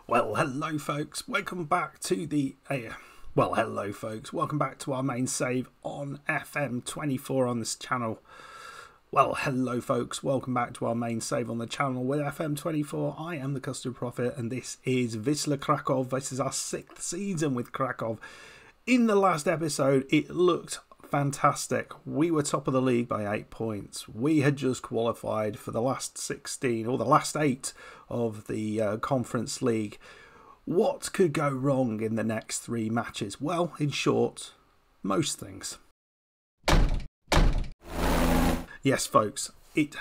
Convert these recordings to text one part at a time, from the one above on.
Well, hello folks, welcome back to welcome back to our main save on FM24 on this channel. Well, hello folks, welcome back to our main save on the channel with FM24. I am the Custard Prophet and this is Wisla Krakow. This is our 6th season with Krakow. In the last episode, it looked fantastic. We were top of the league by 8 points. We had just qualified for the last 16 or the last 8 of the Conference League. What could go wrong in the next 3 matches? Well, in short, most things. Yes, folks, it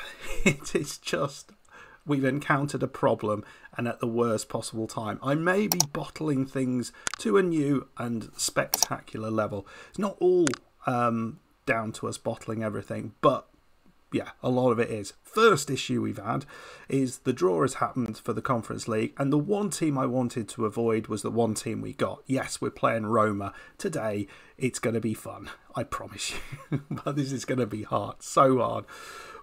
is just we've encountered a problem and at the worst possible time. I may be bottling things to a new and spectacular level. It's not all down to us bottling everything, but yeah, a lot of it is. First issue we've had is the draw has happened for the Conference League, and the one team I wanted to avoid was the one team we got. Yes, we're playing Roma today. It's going to be fun, I promise you. But this is going to be hard, so hard.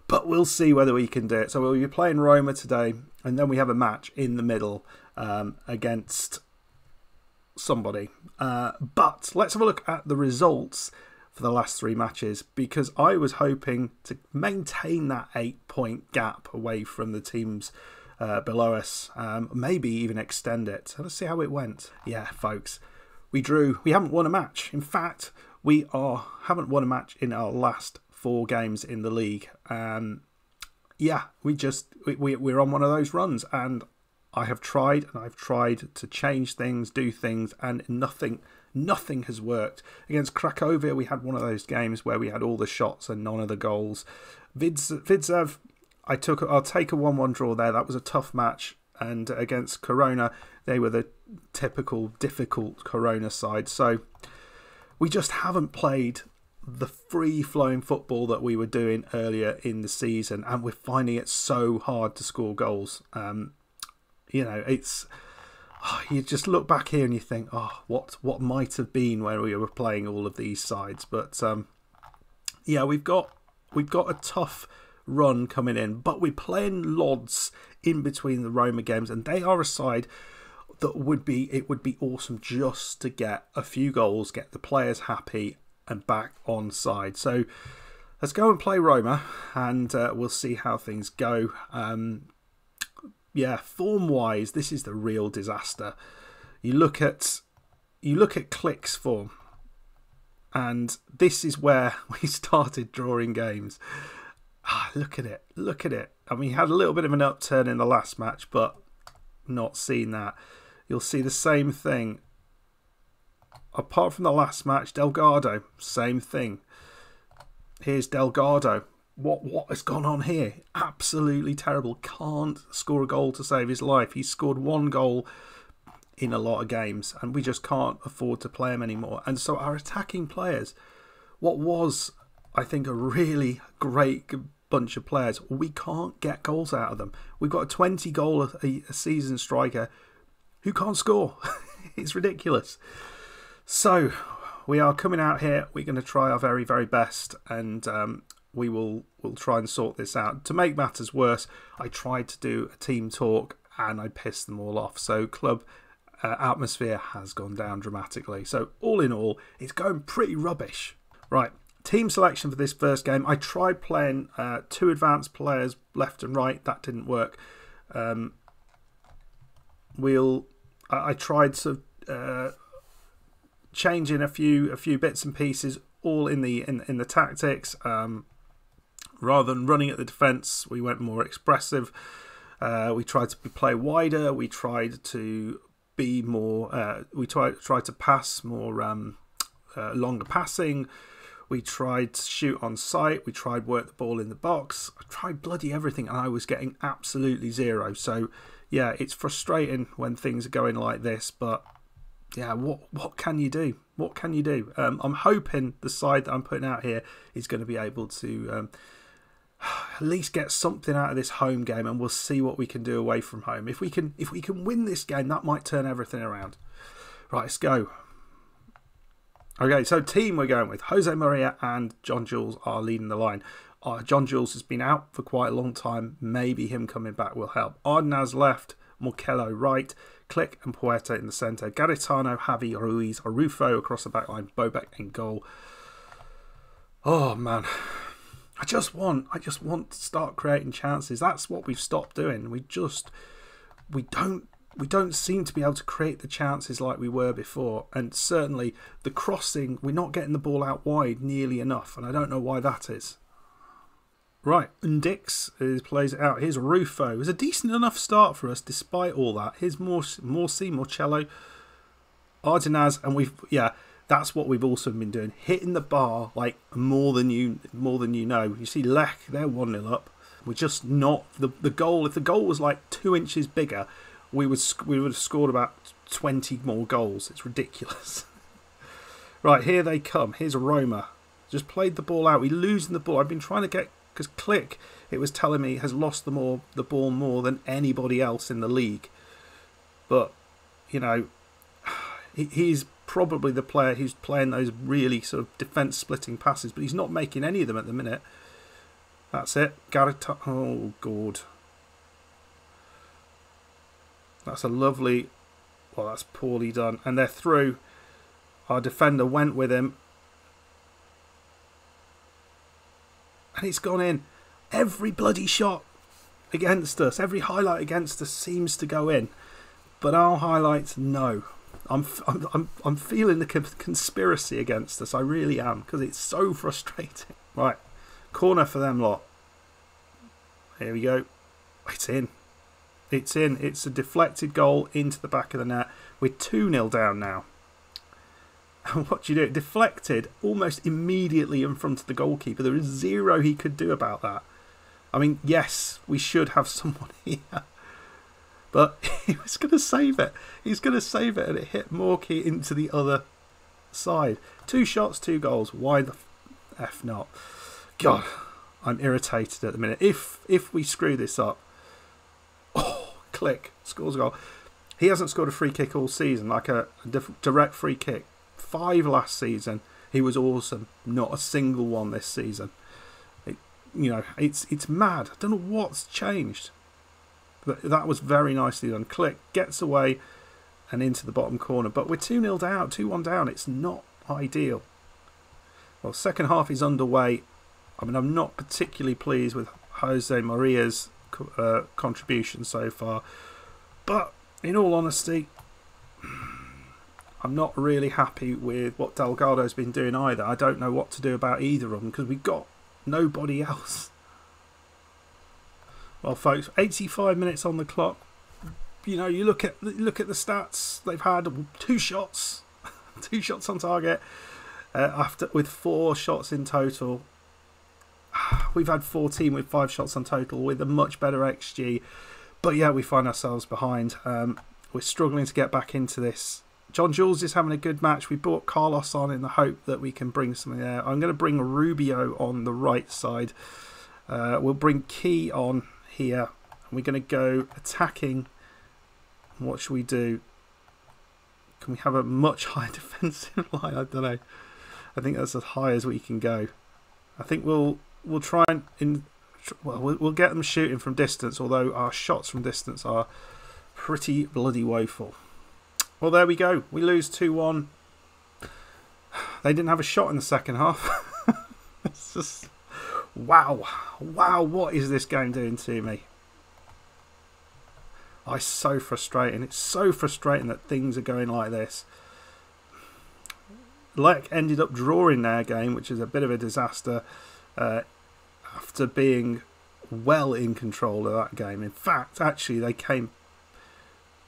But we'll see whether we can do it. So we'll be playing Roma today, and then we have a match in the middle against somebody. But let's have a look at the results for the last 3 matches, because I was hoping to maintain that 8-point gap away from the teams below us, maybe even extend it. So let's see how it went. Yeah, folks, we drew. We haven't won a match. In fact, we haven't won a match in our last 4 games in the league. Yeah, we're on one of those runs, and I have tried and I've tried to change things, do things, and nothing has worked. Against Cracovia, we had one of those games where we had all the shots and none of the goals. Widzew, I'll take a 1-1 draw there. That was a tough match. And against Corona, they were the typical difficult Corona side. So we just haven't played the free-flowing football that we were doing earlier in the season, and we're finding it so hard to score goals. You know, it's... you just look back here and you think, oh, what might have been when we were playing all of these sides. But yeah, we've got a tough run coming in, but we're playing Lodz in between the Roma games, and they are a side that it would be awesome just to get a few goals, get the players happy and back on side. So let's go and play Roma, and we'll see how things go. Yeah, form-wise, this is the real disaster. You look at Click's form, and this is where we started drawing games. Look at it. I mean, he had a little bit of an upturn in the last match, but not seen that. You'll see the same thing. Apart from the last match, Delgado, same thing. Here's Delgado. What has gone on here? Absolutely terrible. Can't score a goal to save his life. He's scored 1 goal in a lot of games, and we just can't afford to play him anymore. And so our attacking players, what was, I think, a really great bunch of players, we can't get goals out of them. We've got a 20-goal a season striker who can't score. It's ridiculous. So we are coming out here. We're going to try our very, very best, and we'll try and sort this out. To make matters worse, I tried to do a team talk and I pissed them all off. So club atmosphere has gone down dramatically. So all in all, it's going pretty rubbish. Right, team selection for this first game. I tried playing 2 advanced players left and right. That didn't work. I tried to changing a few bits and pieces, all in the tactics. Rather than running at the defence, we went more expressive. We tried to play wider. We tried to be more. We tried to pass more longer passing. We tried to shoot on sight. We tried work the ball in the box. I tried bloody everything, and I was getting absolutely 0. So yeah, it's frustrating when things are going like this. But yeah, what can you do? What can you do? I'm hoping the side that I'm putting out here is going to be able to at least get something out of this home game, and we'll see what we can do away from home. If we can win this game, that might turn everything around. Right, let's go. Okay, so team we're going with. Jose Maria and John Jules are leading the line. John Jules has been out for quite a long time. Maybe him coming back will help. Ardnaz left. Morkello right, Click and Puerta in the centre, Garitano, Javi, Ruiz, Arufo across the back line, Bobek in goal. Oh man, I just want to start creating chances. That's what we've stopped doing. We don't seem to be able to create the chances like we were before, and certainly the crossing, we're not getting the ball out wide nearly enough, and I don't know why that is. Right, Ndix plays it out. Here's Rufo. It was a decent enough start for us despite all that. Here's Morcello, Ardenaz, and that's what we've also been doing, hitting the bar like more than you know. You see Lech, they're 1-0 up. We're just not the goal. If the goal was like 2 inches bigger, we would have scored about 20 more goals. It's ridiculous. Right, here they come. Here's Roma. Just played the ball out. We're losing the ball. I've been trying to get, because Click, it was telling me, has lost the ball more than anybody else in the league. But, you know, he's probably the player who's playing those really sort of defence splitting passes, but he's not making any of them at the minute. That's it. Oh, God. That's a lovely... Well, that's poorly done. And they're through. Our defender went with him. And it's gone in. Every bloody shot against us, every highlight against us seems to go in. But our highlights, no. I'm feeling the conspiracy against us. I really am, because it's so frustrating. Right. Corner for them lot. Here we go. It's in. It's in. It's a deflected goal into the back of the net. We're 2-0 down now. And what do you do? It deflected almost immediately in front of the goalkeeper. There is zero he could do about that. I mean, yes, we should have someone here. But he was going to save it. He's going to save it, and it hit Morky into the other side. 2 shots, 2 goals. Why the F not? God, I'm irritated at the minute. If we screw this up, Click scores a goal. He hasn't scored a free kick all season, like a direct free kick. 5 last season. He was awesome. Not a single one this season. It's mad. I don't know what's changed. But that was very nicely done. Click gets away and into the bottom corner. But we're 2-0 down, 2-1 down. It's not ideal. Well, second half is underway. I mean, I'm not particularly pleased with Jose Maria's contribution so far. But in all honesty, I'm not really happy with what Delgado's been doing either. I don't know what to do about either of them because we've got nobody else. Well, folks, 85 minutes on the clock. You know, you look at the stats. They've had 2 shots, 2 shots on target. With 4 shots in total. We've had 14 with 5 shots on total with a much better XG. But yeah, we find ourselves behind. We're struggling to get back into this. John Jules is having a good match. We brought Carlos on in the hope that we can bring something there. I'm going to bring Rubio on the right side. We'll bring Key on here. And we're going to go attacking. What should we do? Can we have a much higher defensive line? I don't know. I think that's as high as we can go. I think we'll try and we'll get them shooting from distance, although our shots from distance are pretty bloody woeful. Well, there we go. We lose 2-1. They didn't have a shot in the second half. It's just wow. What is this game doing to me? It's so frustrating. It's so frustrating that things are going like this. Lech ended up drawing their game, which is a bit of a disaster, after being well in control of that game. In fact, actually,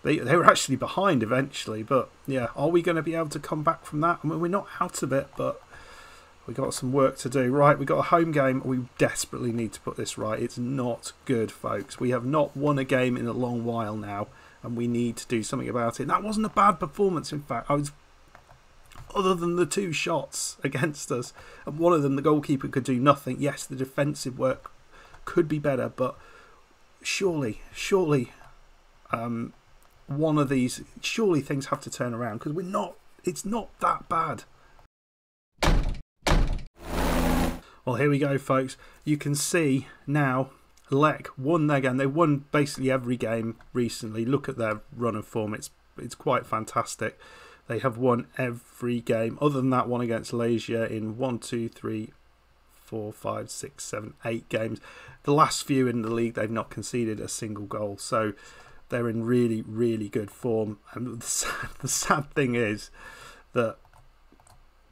they were actually behind eventually. But yeah, are we going to be able to come back from that? I mean, we're not out of it, but we've got some work to do. Right, we've got a home game. We desperately need to put this right. It's not good, folks. We have not won a game in a long while now, and we need to do something about it. And that wasn't a bad performance, in fact. Other than the 2 shots against us, and one of them, the goalkeeper could do nothing. Yes, the defensive work could be better, but surely, one of these, surely things have to turn around because it's not that bad. Well, here we go, folks. You can see now Lech won their game. They won basically every game recently. Look at their run of form. It's quite fantastic. They have won every game other than that one against Legia in 1, 2, 3, 4, 5, 6, 7, 8 games. The last few in the league, they've not conceded a single goal. So they're in really, really good form. And the sad thing is that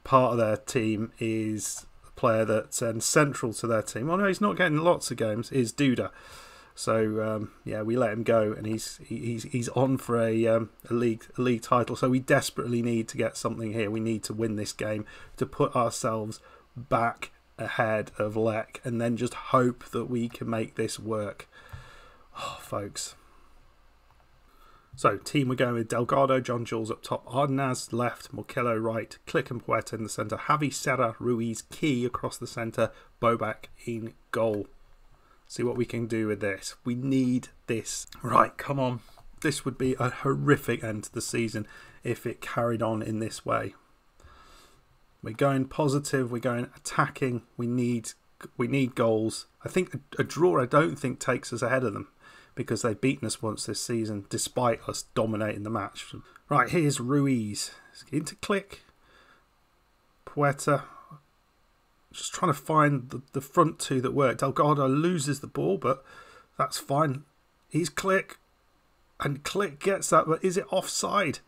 part of their team is a player that's central to their team. Oh no, he's not getting lots of games. Is Duda. So yeah, we let him go, and he's on for a league title. So we desperately need to get something here. We need to win this game to put ourselves back ahead of Lech, and then just hope that we can make this work. Oh, folks. So, team, we're going with Delgado, John Jules up top, Ardenaz left, Morkello right, Click and Puerta in the centre, Javi Serra, Ruiz, Key across the centre, Bobak in goal. See what we can do with this. We need this. Right, come on. This would be a horrific end to the season if it carried on in this way. We're going positive, we're going attacking, we need goals. I think a draw I don't think takes us ahead of them, because they've beaten us once this season, despite us dominating the match. Right, here's Ruiz. Into Click. Puerta. Just trying to find the front two that work. Delgado loses the ball, but that's fine. He's Click. And Click gets that, but is it offside?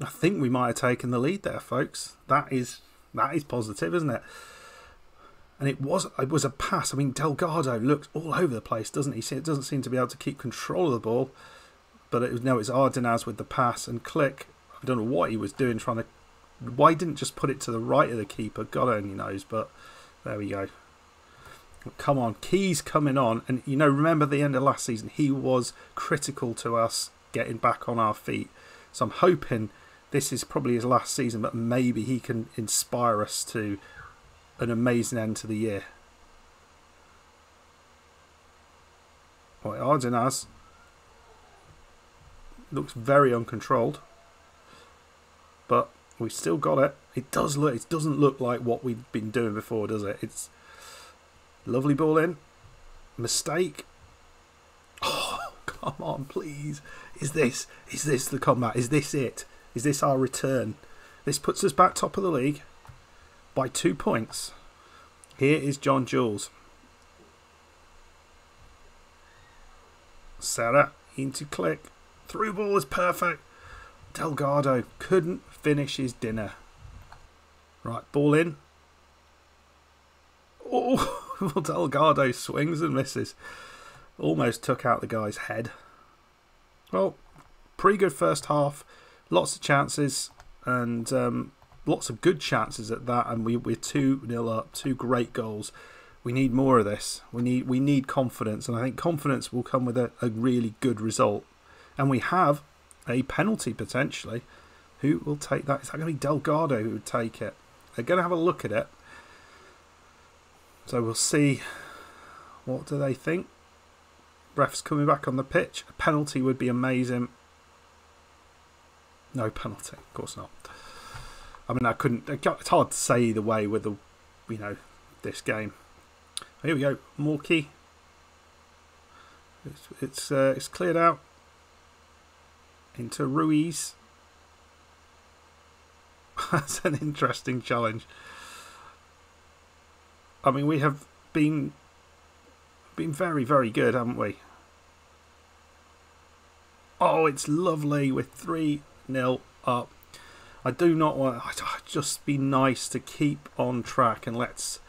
I think we might have taken the lead there, folks. That is positive, isn't it? And it was a pass. I mean, Delgado looks all over the place, doesn't he? It doesn't seem to be able to keep control of the ball. But it's Ardenaz with the pass, and Click, I don't know what he was doing, trying to... Why he didn't just put it to the right of the keeper? God only knows, but there we go. Come on, Key's coming on. And, you know, remember the end of last season? He was critical to us getting back on our feet. So I'm hoping this is probably his last season, but maybe he can inspire us to an amazing end to the year. Right, Ardenaz looks very uncontrolled, but we've still got it. It doesn't look like what we've been doing before, does it? It's lovely ball in. Mistake. Oh, come on, please. Is this the comeback? Is this it? Is this our return? This puts us back top of the league by 2 points. Here is John Jules. Serra into Click. Through ball is perfect. Delgado couldn't finish his dinner. Right, ball in. Oh, Delgado swings and misses. Almost took out the guy's head. Well, pretty good first half. Lots of chances, and lots of good chances at that, and we're 2-0 up. 2 great goals. We need more of this. We need confidence, and I think confidence will come with a really good result. And we have a penalty potentially. Who will take that? Is that going to be Delgado who would take it? They're going to have a look at it. So we'll see. What do they think? Ref's coming back on the pitch. A penalty would be amazing. No penalty, of course not. I mean, it's hard to say either way with this game. Here we go, Morky. It's cleared out into Ruiz. That's an interesting challenge. I mean, we have been very, very good, haven't we? Oh, it's lovely with 3-0 up. I do not want. Just be nice to keep on track, and let's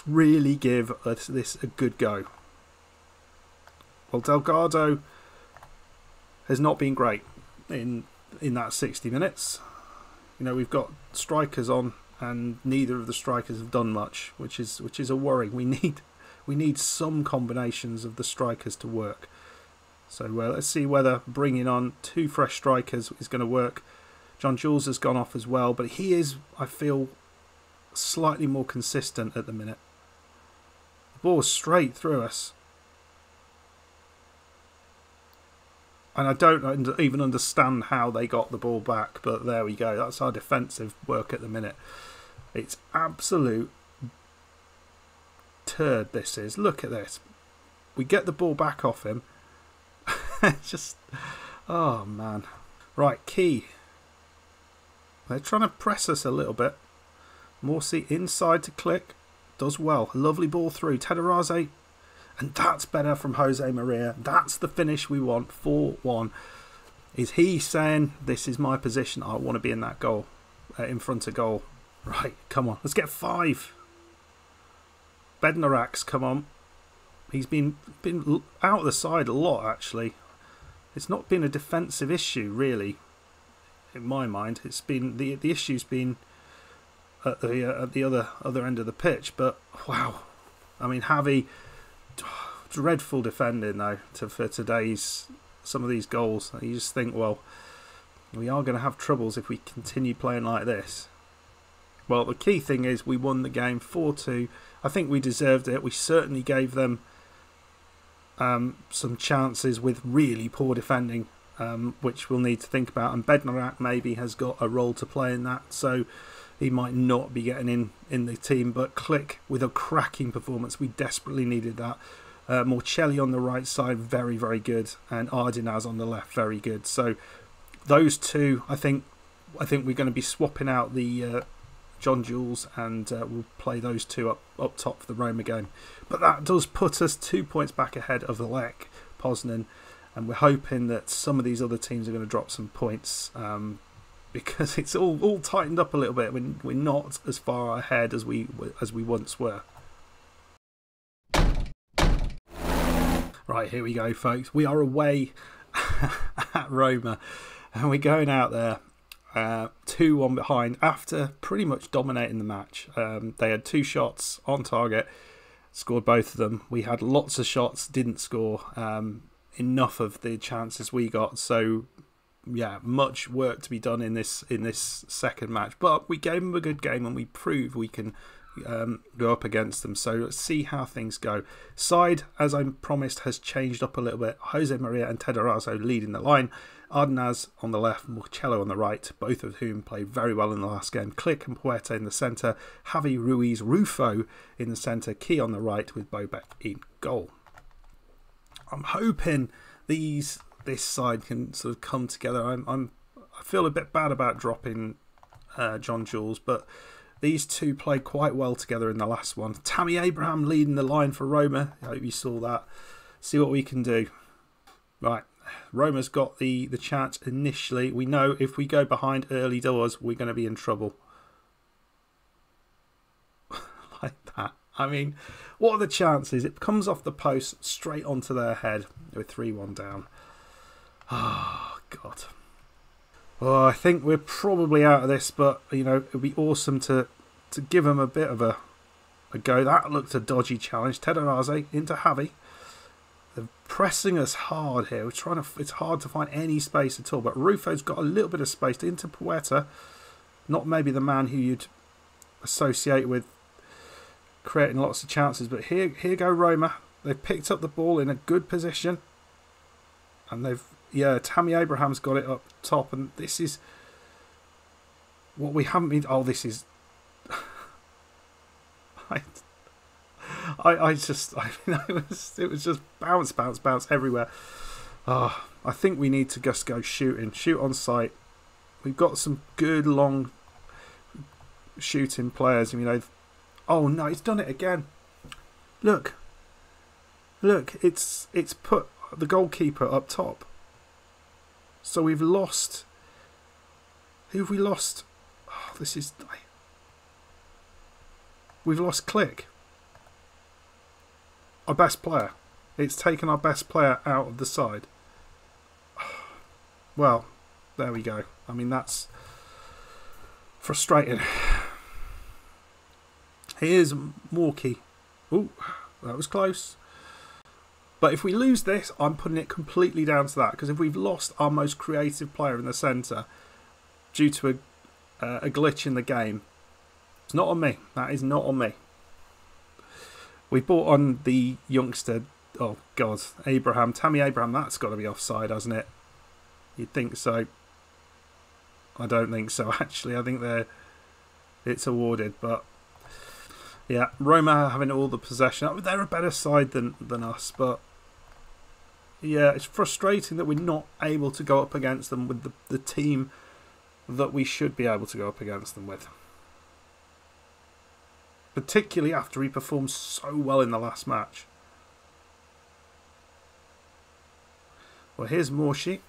really give this a good go. Well, Delgado has not been great in that 60 minutes. You know, we've got strikers on, and neither of the strikers have done much, which is a worry. We need some combinations of the strikers to work. So let's see whether bringing on 2 fresh strikers is going to work. John Jules has gone off as well, but he is, I feel, slightly more consistent at the minute. The ball's straight through us. And I don't even understand how they got the ball back, but there we go. That's our defensive work at the minute. It's absolute turd this is. Look at this. We get the ball back off him. Just, oh man. Right, Key. They're trying to press us a little bit. Morsi inside to Click. Does well. Lovely ball through. Tederaze. And that's better from Jose Maria. That's the finish we want. 4-1. Is he saying, this is my position. I want to be in that goal. In front of goal. Right, come on. Let's get 5. Bednarak's come on. He's been out of the side a lot, actually. It's not been a defensive issue, really, in my mind. It's been the issue's been at the other end of the pitch. But wow, I mean, Javi, dreadful defending though for today's some of these goals. You just think, well, we are going to have troubles if we continue playing like this. Well, the key thing is we won the game 4-2. I think we deserved it. We certainly gave them some chances with really poor defending, which we'll need to think about. And Bednarak maybe has got a role to play in that, so he might not be getting in the team. But Click with a cracking performance. We desperately needed that. Morcelli on the right side, very, very good. And Ardinas on the left, very good. So those two, I think we're going to be swapping out the John Jules, and we'll play those two up top for the Roma game. But that does put us 2 points back ahead of the Lech Poznan, and we're hoping that some of these other teams are going to drop some points, because it's all tightened up a little bit. We're not as far ahead as we once were. Right, here we go, folks. We are away at Roma, and we're going out there 2-1 behind after pretty much dominating the match. They had 2 shots on target, scored both of them. We had lots of shots, didn't score enough of the chances we got. So yeah, much work to be done in this second match. But we gave them a good game, and we proved we can go up against them. So let's see how things go. Side, as I promised, has changed up a little bit. Jose Maria and Tederazo leading the line. Ardinas on the left, Morcello on the right, both of whom played very well in the last game. Click and Puerta in the centre, Javi, Ruiz, Rufo in the centre, Key on the right with Bobek in goal. I'm hoping this side can sort of come together. I feel a bit bad about dropping John Jules, but these two played quite well together in the last one. Tammy Abraham leading the line for Roma. I hope you saw that. See what we can do. Right. Roma's got the chance initially. We know if we go behind early doors, we're going to be in trouble. Like that. I mean, what are the chances? It comes off the post straight onto their head with 3-1 down. Oh, God. Well, I think we're probably out of this, but, you know, it would be awesome to give them a bit of a go. That looked a dodgy challenge. Tederaze into Javi. They're pressing us hard here. It's hard to find any space at all. But Rufo's got a little bit of space into Puerta. Not maybe the man who you'd associate with creating lots of chances. But here go Roma. They've picked up the ball in a good position. And Tammy Abraham's got it up top. And this is what we haven't been... Oh, this is... it was just bounce everywhere. I think we need to just go shoot on sight. We've got some good long shooting players. You know, oh no, he's done it again. Look, it's put the goalkeeper up top. So we've lost. Who have we lost? Oh, we've lost Click. Our best player. It's taken our best player out of the side. Well, there we go. I mean, that's frustrating. Here's Morky. Ooh, that was close. But if we lose this, I'm putting it completely down to that. Because if we've lost our most creative player in the centre due to a glitch in the game, it's not on me. That is not on me. We brought on the youngster, oh God, Abraham. Tammy Abraham, that's got to be offside, hasn't it? You'd think so. I don't think so, actually. I think it's awarded, but Yeah, Roma having all the possession. They're a better side than us, but yeah, it's frustrating that we're not able to go up against them with the team that we should be able to go up against them with. Particularly after he performed so well in the last match. Well, here's Morshi.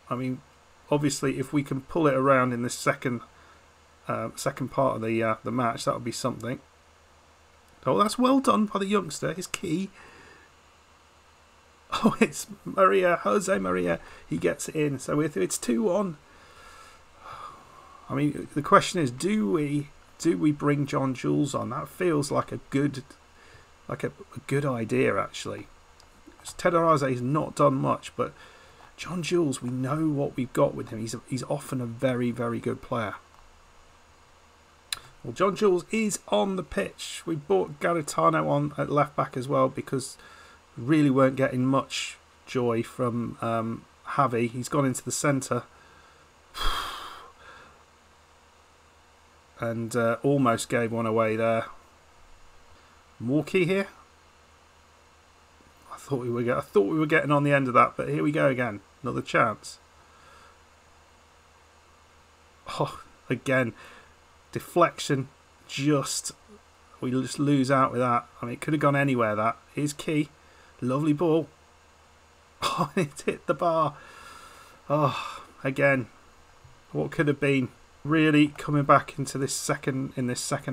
I mean, obviously, if we can pull it around in this second part of the match, that would be something. Oh, that's well done by the youngster. His key. Oh, it's Maria, Jose Maria. He gets it in. So it's 2-1. I mean, the question is, do we bring John Jules on? That feels like a good idea, actually. Tederaze has not done much, but John Jules, we know what we've got with him. He's often a very, very good player. Well, John Jules is on the pitch. We brought Garitano on at left back as well because we really weren't getting much joy from Javi. He's gone into the centre. And almost gave one away there. Morky here. I thought we were getting on the end of that, but here we go again. Another chance. Oh, again, deflection. We just lose out with that. I mean, it could have gone anywhere. That is key. Lovely ball. Oh, it hit the bar. Oh, again, what could have been. Really coming back into this second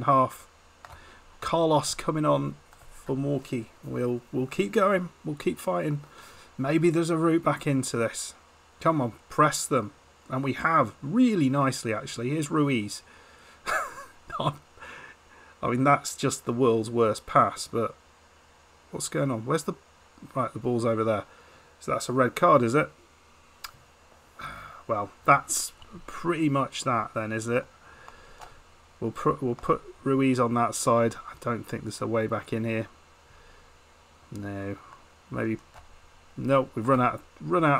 half. Carlos coming on for Morky. We'll keep going. We'll keep fighting. Maybe there's a route back into this. Come on, press them. And we have really nicely, actually. Here's Ruiz. I mean, that's just the world's worst pass. But what's going on? Where's the... Right, the ball's over there. So that's a red card, is it? Well, that's pretty much that then, is it? We'll put Ruiz on that side. I don't think there's a way back in here. No, maybe. No, we've run out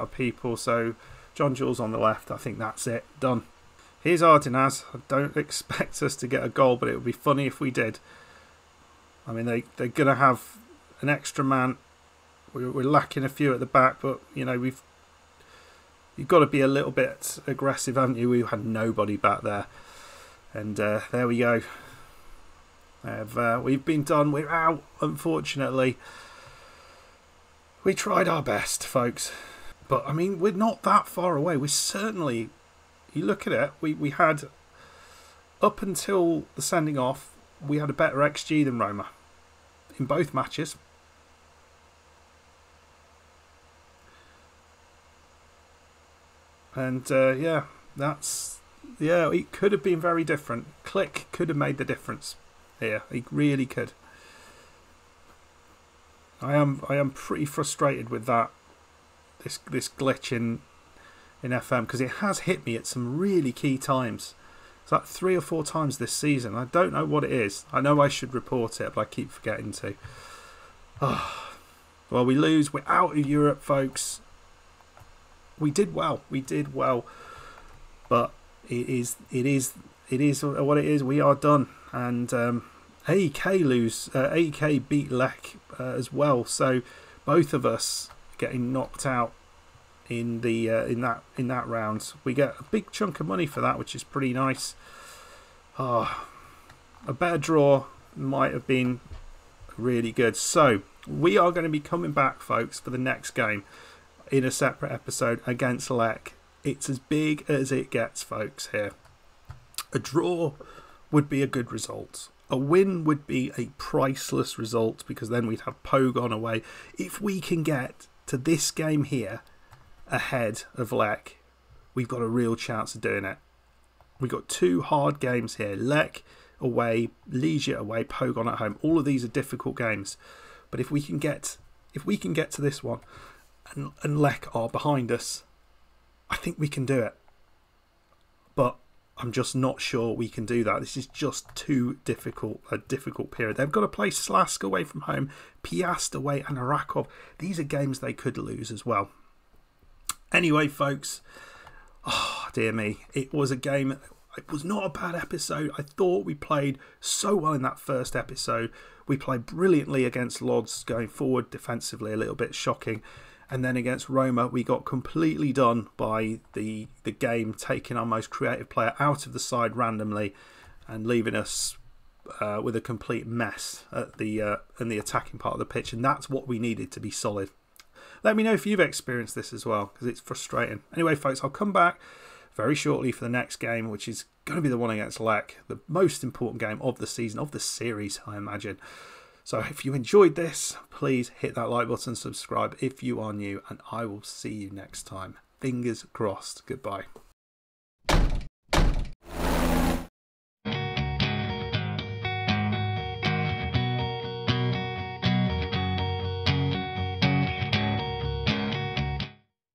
of people. So John Jules on the left. I think that's it. Done. Here's Ardinas. I don't expect us to get a goal, but it would be funny if we did. I mean, they're gonna have an extra man. We're lacking a few at the back, but you know you've got to be a little bit aggressive, haven't you? We had nobody back there. And there we go. We've been done. We're out, unfortunately. We tried our best, folks. But, I mean, we're not that far away. We're certainly... You look at it, we had... Up until the sending off, we had a better XG than Roma. In both matches. And yeah, it could have been very different. Click could have made the difference here. He really could. I am pretty frustrated with that. This glitch in FM, because it has hit me at some really key times. It's like 3 or 4 times this season. I don't know what it is. I know I should report it, but I keep forgetting to. Oh. Well, we lose. We're out of Europe, folks. We did well, but it is what it is. We are done, and AEK beat Lech as well. So both of us getting knocked out in the in that round. We get a big chunk of money for that, which is pretty nice. A better draw might have been really good. So we are going to be coming back, folks, for the next game in a separate episode against Lech. It's as big as it gets, folks, here. A draw would be a good result. A win would be a priceless result, because then we'd have Pogon away. If we can get to this game here ahead of Lech, we've got a real chance of doing it. We've got 2 hard games here. Lech away, Legia away, Pogon at home. All of these are difficult games. But if we can get to this one, and Lech are behind us, I think we can do it. But I'm just not sure we can do that. This is just too difficult, a difficult period. They've got to play Slask away from home, Piast away, and Arakov. These are games they could lose as well. Anyway, folks, oh dear me, it was a game. It was not a bad episode. I thought we played so well in that first episode. We played brilliantly against Lodz going forward defensively, a little bit shocking. And then against Roma, we got completely done by the game, taking our most creative player out of the side randomly and leaving us with a complete mess at in the attacking part of the pitch. And that's what we needed to be solid. Let me know if you've experienced this as well, because it's frustrating. Anyway, folks, I'll come back very shortly for the next game, which is going to be the one against Lech, the most important game of the season, of the series, I imagine. So if you enjoyed this, please hit that like button, subscribe if you are new, and I will see you next time. Fingers crossed. Goodbye.